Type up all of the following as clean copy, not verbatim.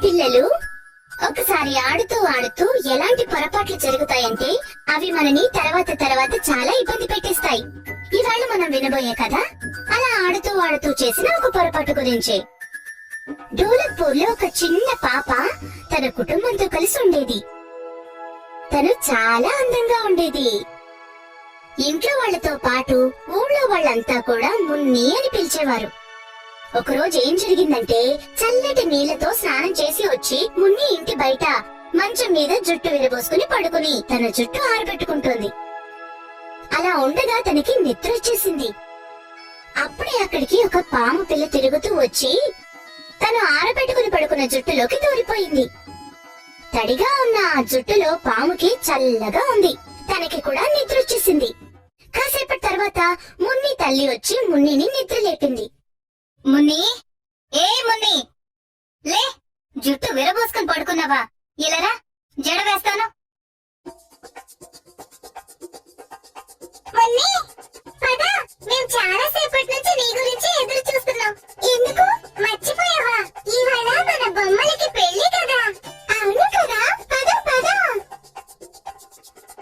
పిల్లలు, ఒకసారి ఆడుతూ ఆడుతూ ఎలాంటి పొరపాట్లు జరుగుతాయంటే అవి మనని తర్వాత చాలా ఇబ్బంది పెట్టేస్తాయి. ఇవాళ మనం వినబోయే కథ అలా ఆడుతూ ఆడుతూ చేసిన ఒక పొరపాటు గురించి. ఢోలక్పూర్ లో ఒక చిన్న పాప తన కుటుంబంతో కలిసి ఉండేది. తను చాలా అందంగా ఉండేది. ఇంట్లో వాళ్లతో పాటు ఊళ్ళో వాళ్ళంతా కూడా మున్ని అని పిలిచేవారు. ఒకరోజు ఏం జరిగిందంటే, చల్లటి నీళ్లతో స్నానం చేసి వచ్చి మున్ని ఇంటి బయట మంచం మీద జుట్టు విరబోసుకుని పడుకుని తన జుట్టు ఆరబెట్టుకుంటోంది. అలా ఉండగా తనకి నిద్ర వచ్చేసింది. అప్పుడే అక్కడికి ఒక పాము పిల్ల తిరుగుతూ వచ్చి తను ఆరబెట్టుకుని పడుకున్న జుట్టులోకి దూరిపోయింది. తడిగా ఉన్న ఆ జుట్టులో పాముకి చల్లగా ఉంది. తనకి కూడా నిద్ర వచ్చేసింది. కాసేపటి తర్వాత మున్ని తల్లి వచ్చి మున్నిని నిద్ర లేపింది. మున్ని, ఏ మున్ని, లే, జుట్టు విరబోసుకుని పడుకున్నావా? ఇలారా, జడ వేస్తాను. మున్ని, పద, మేము చాలా సేపటి నుంచి నీ గురించి ఎదురు చూస్తున్నాం. ఎందుకు మర్చిపోయావా? ఇవాళ మన బొమ్మలకి పెళ్లి కదా. అవును కదా, పద పద.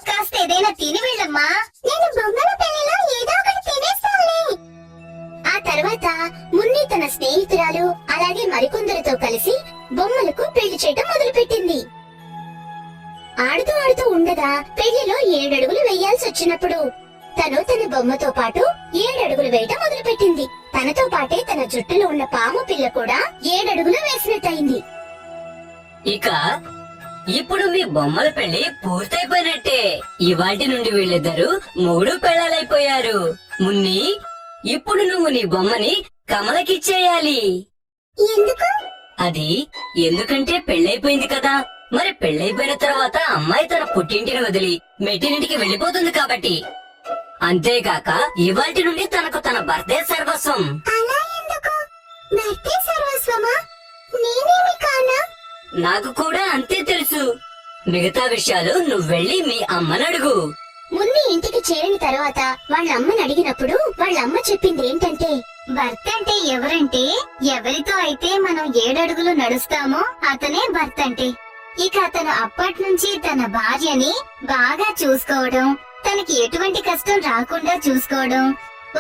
కాస్త ఏదైనా తిని వెళ్ళమ్మా. నేను బొమ్మల పెళ్లిలో ఏదో ఒకటి తినేస్తానులే. ఆ తర్వాత మున్ని తన స్నేహితురాలు అలాగే మరికొందరితో కలిసి బొమ్మలకు పెళ్లి చేయటం మొదలుపెట్టింది. ఆడుతూ ఆడుతూ ఉండగా పెళ్లిలో 7 అడుగులు వేయాల్సి వచ్చినప్పుడు తను తన బొమ్మతో పాటు 7 అడుగులు వేయటం మొదలుపెట్టింది. తనతో పాటే తన జుట్టులో ఉన్న పాము పిల్ల కూడా 7 అడుగులు వేసినట్టయింది. ఇక ఇప్పుడు మీ బొమ్మల పెళ్లి పూర్తయిపోయినట్టే. ఇవాటి నుండి వీళ్ళిద్దరూ మూడు పెళ్ళాలైపోయారు. మున్ని, ఇప్పుడు నువ్వు నీ బొమ్మని కమలకిచ్చేయాలి. ఎందుకు? అది ఎందుకంటే పెళ్ళైపోయింది కదా. మరి పెళ్ళైపోయిన తర్వాత అమ్మాయి తన పుట్టింటిని వదిలి మెట్టినింటికి వెళ్లిపోతుంది కాబట్టి. అంతేగాక ఇవాటి నుండి తనకు తన భర్తే సర్వస్వం. అలా ఎందుకు? భర్తే సర్వస్వమా? నేనేమి కానా? నాకు కూడా అంతే తెలుసు. మిగతా విషయాలు నువ్వెళ్ళి మీ అమ్మనడుగు. మున్ని ఇంటికి చేరిన తర్వాత వాళ్ళ అమ్మని అడిగినప్పుడు వాళ్ళ అమ్మ చెప్పింది ఏంటంటే, భర్త అంటే ఎవరంటే ఎవరితో అయితే మనం 7 అడుగులు నడుస్తామో అతనే భర్త అంటే. ఇక అతను అప్పటి నుంచి తన భార్యని బాగా చూసుకోవడం, తనకి ఎటువంటి కష్టం రాకుండా చూసుకోవడం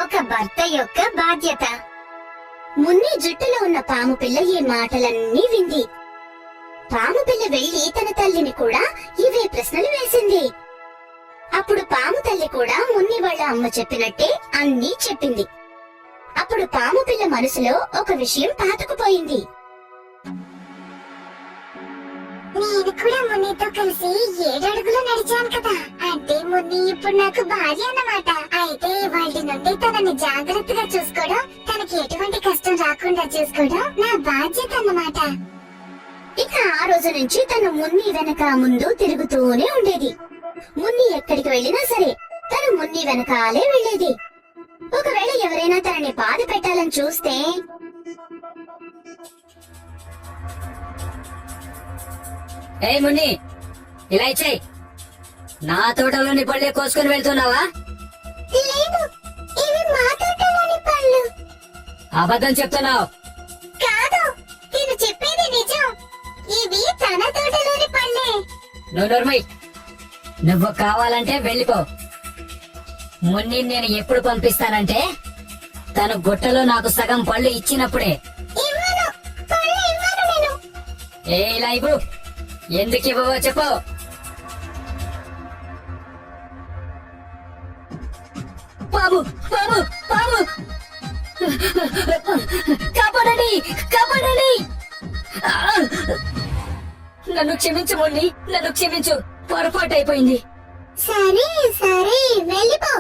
ఒక భర్త యొక్క బాధ్యత. మున్ని జుట్టులో ఉన్న పాము పిల్ల ఈ మాటలన్నీ వింది. పాము పిల్ల వెళ్లి తన తల్లిని కూడా ఇవే ప్రశ్నలు వేసింది. అప్పుడు పాము తల్లి కూడా మున్ని వాళ్ళ అమ్మ చెప్పినట్టే అన్నీ చెప్పింది. అప్పుడు పాము పిల్ల మనసులో ఒక విషయం పాతుకుపోయింది. నేను కూడా మున్నితో కలిసి 7 అడుగులు నడిచాను కదా, అంటే మున్ని ఇప్పుడు నాకు భార్య అన్నమాట. అయితే వాళ్ళ నుండి తనని జాగ్రత్తగా చూసుకోవడం, తనకి ఎటువంటి కష్టం రాకుండా చూసుకోవడం నా బాధ్యత అన్నమాట. ఇక ఆ రోజు నుంచి తను మున్ని వెనక ముందు తిరుగుతూనే ఉండేది. మున్ని ఎక్కడికి వెళ్ళినా సరే తను మున్ని వెనకాలే వెళ్లేది. ఒకవేళ ఎవరైనా తనని బాధ పెట్టాలని చూస్తే, ఏ మున్ని, ఇలా ఇచ్చేయ్. నా తోటలోని పళ్ళే కోసుకుని వెళ్తున్నావా? లేదు, ఇవి మా తోటలోని పళ్ళు. అబద్ధం చెప్తున్నావు. కాదు, నేను చెప్పేది నిజం. ఇవి తన తోటలోని పళ్ళే. నోర్మై, నువ్వు కావాలంటే వెళ్ళిపో. మున్ని నేను ఎప్పుడు పంపిస్తానంటే తను గుట్టలో నాకు సగం పళ్ళు ఇచ్చినప్పుడే. ఇవ్వను, పళ్ళు ఇవ్వను నేను. ఇలా ఇవ్వు. ఎందుకు ఇవ్వవో చెప్పు. బాబు బాబు బాబు, కాపాడండి కాపాడండి. నన్ను క్షమించు మున్ని, నన్ను క్షమించు. పొరపాటు అయిపోయింది. సరే సరే, వెళ్ళిపో.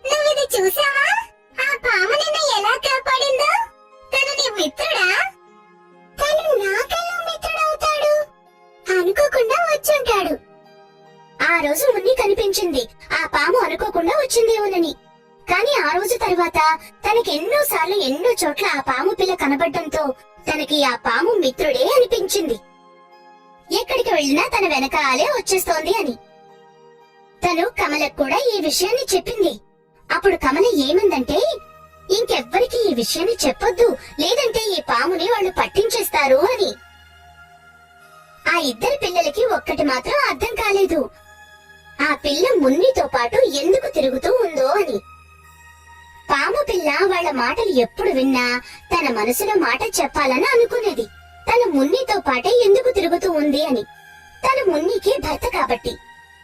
నువ్విది చూసావా? ఆ పాము నిన్ను ఎలా కాపాడిందో? తను నీ మిత్రుడా? తను నాకెలా మిత్రుడవుతాడు? అనుకోకుండా వచ్చుంటాడు. ఆ రోజు మున్ని కనిపించింది ఆ పాము అనుకోకుండా వచ్చిందేమోనని. కానీ ఆ రోజు తర్వాత తనకి ఎన్నో సార్లు ఎన్నో చోట్ల ఆ పాము పిల్ల కనబడటంతో తనకి ఆ పాము మిత్రుడే అనిపించింది. ఎక్కడికి వెళ్ళినా తన వెనకాలే వచ్చేస్తోంది అని. తను కమలకు కూడా ఈ విషయాన్ని చెప్పింది. అప్పుడు కమల ఏమందంటే, ఇంకెవ్వరికి ఈ విషయాన్ని చెప్పొద్దు, లేదంటే ఈ పాముని వాళ్ళు పట్టించేస్తారు అని. ఆ ఇద్దరి పిల్లలకి ఒక్కటి మాత్రం అర్థం కాలేదు, ఆ పిల్ల మున్నితో పాటు ఎందుకు తిరుగుతూ ఉందో అని. పాము పిల్ల వాళ్ళ మాటలు ఎప్పుడు విన్నా తన మనసులో మాట చెప్పాలని అనుకునేది. తను మున్నితో పాటే ఎందుకు తిరుగుతూ ఉంది అని. తను మున్నికి భర్త కాబట్టి.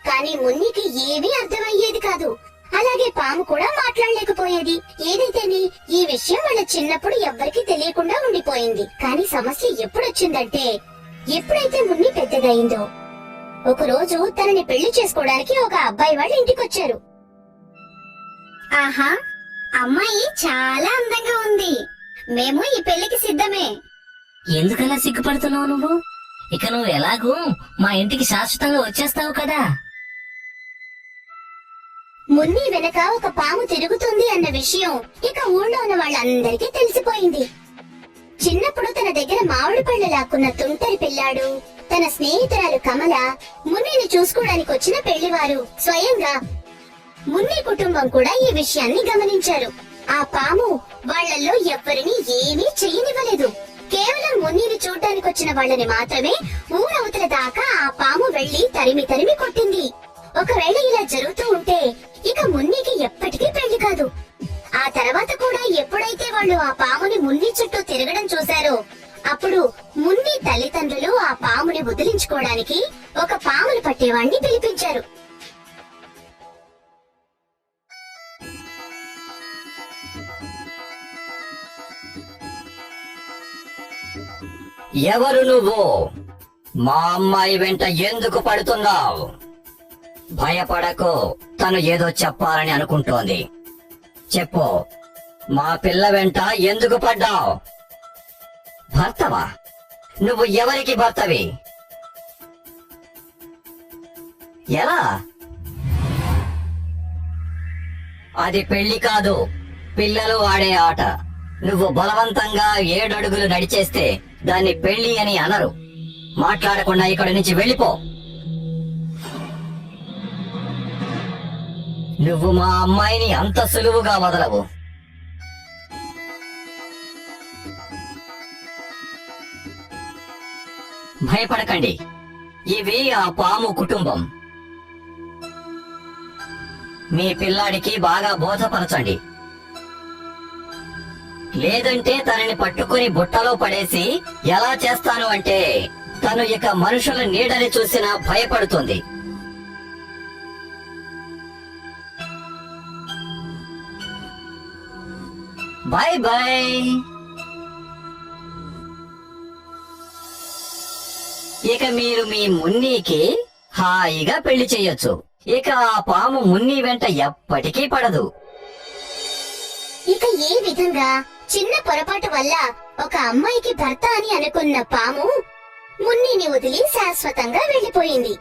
కానీ మున్నికి ఏమీ అర్థమయ్యేది కాదు. అలాగే పాము కూడా మాట్లాడలేకపోయేది. ఏదైతేనే ఈ విషయం వాళ్ళ చిన్నప్పుడు ఎవ్వరికీ తెలియకుండా ఉండిపోయింది. కానీ సమస్య ఎప్పుడొచ్చిందంటే, ఎప్పుడైతే మున్ని పెద్దదయిందో, ఒకరోజు తనని పెళ్లి చేసుకోవడానికి ఒక అబ్బాయి వాళ్ళ ఇంటికొచ్చారు. ఆహా, అమ్మాయి చాలా అందంగా ఉంది, మేము ఈ పెళ్లికి సిద్ధమే. ఎందుకలా సిగ్గుపడుతున్నావు నువ్వు? ఇక నువ్వు ఎలాగూ మా ఇంటికి శాశ్వతంగా వచ్చేస్తావు కదా. మున్ని వెనక ఒక పాము తిరుగుతుంది అన్న విషయం ఇక ఊళ్ళో ఉన్న వాళ్ళందరికీ తెలిసిపోయింది. చిన్నప్పుడు తన దగ్గర మామిడి పళ్ళు లాక్కున్న తుంటరి పిల్లాడు, తన స్నేహితురాలు కమల, మున్నిని చూసుకోవడానికి వచ్చిన పెళ్లివారు, స్వయంగా మున్ని కుటుంబం కూడా ఈ విషయాన్ని గమనించారు. ఆ పాము వాళ్ళల్లో ఎవ్వరిని ఏమీ చెయ్యనివ్వలేదు. కేవలం మున్నిని చూడ్డానికి వచ్చిన వాళ్ళని మాత్రమే ఊరవతల దాకా ఆ పాము వెళ్లి తరిమి తరిమి కొట్టింది. ఒకవేళ ఇలా జరుగుతూ ఉంటే ఇక మున్నికి ఎప్పటికీ పెళ్లి కాదు. ఆ తర్వాత కూడా ఎప్పుడైతే వాళ్ళు ఆ పాముని మున్ని చుట్టూ తిరగడం చూశారో, అప్పుడు మున్ని తల్లిదండ్రులు ఆ పాముని వదిలించుకోవడానికి ఒక పాములు పట్టేవాణ్ణి పిలిపించారు. ఎవరు నువ్వు? మా అమ్మాయి వెంట ఎందుకు పడుతున్నావు? భయపడకు, తను ఏదో చెప్పాలని అనుకుంటోంది. చెప్పు, మా పిల్ల వెంట ఎందుకు పడ్డావు? భర్తవా? నువ్వు ఎవరికి భర్తవి? ఎలా? అది పెళ్లి కాదు, పిల్లలు ఆడే ఆట. నువ్వు బలవంతంగా 7 అడుగులు నడిచేస్తే దాన్ని పెళ్లి అని అనరు. మాట్లాడకుండా ఇక్కడి నుంచి వెళ్ళిపో. నువ్వు మా అమ్మాయిని అంత సులువుగా వదలవు. భయపడకండి, ఇవి ఆ పాము కుటుంబం. మీ పిల్లాడికి బాగా బోధపరచండి, లేదంటే తనని పట్టుకుని బుట్టలో పడేసి ఎలా చేస్తాను అంటే తను ఇక మనుషుల నీడని చూసినా భయపడుతుంది. Bye bye. ఇక మీరు మీ మున్నీకి హాయిగా పెళ్లి చెయ్యొచ్చు. ఇక ఆ పాము మున్ని వెంట ఎప్పటికీ పడదు. ఇక ఏ విధంగా చిన్న పొరపాటు వల్ల ఒక అమ్మాయికి భర్త అని అనుకున్న పాము మున్నిని వదిలి శాశ్వతంగా వెళ్లిపోయింది.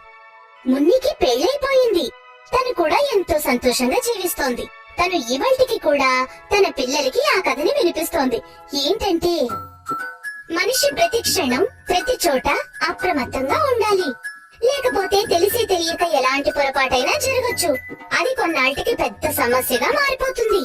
మున్నికి పెళ్లైపోయింది. తను కూడా ఎంతో సంతోషంగా జీవిస్తోంది. తను ఇవాల్టికి కూడా తన పిల్లలకి ఆ కథని వినిపిస్తోంది. ఏంటంటే, మనిషి ప్రతి క్షణం ప్రతి చోట అప్రమత్తంగా ఉండాలి. లేకపోతే తెలిసి తెలియక ఎలాంటి పొరపాటైనా జరగచ్చు. అది కొన్నాళ్ళకి పెద్ద సమస్యగా మారిపోతుంది.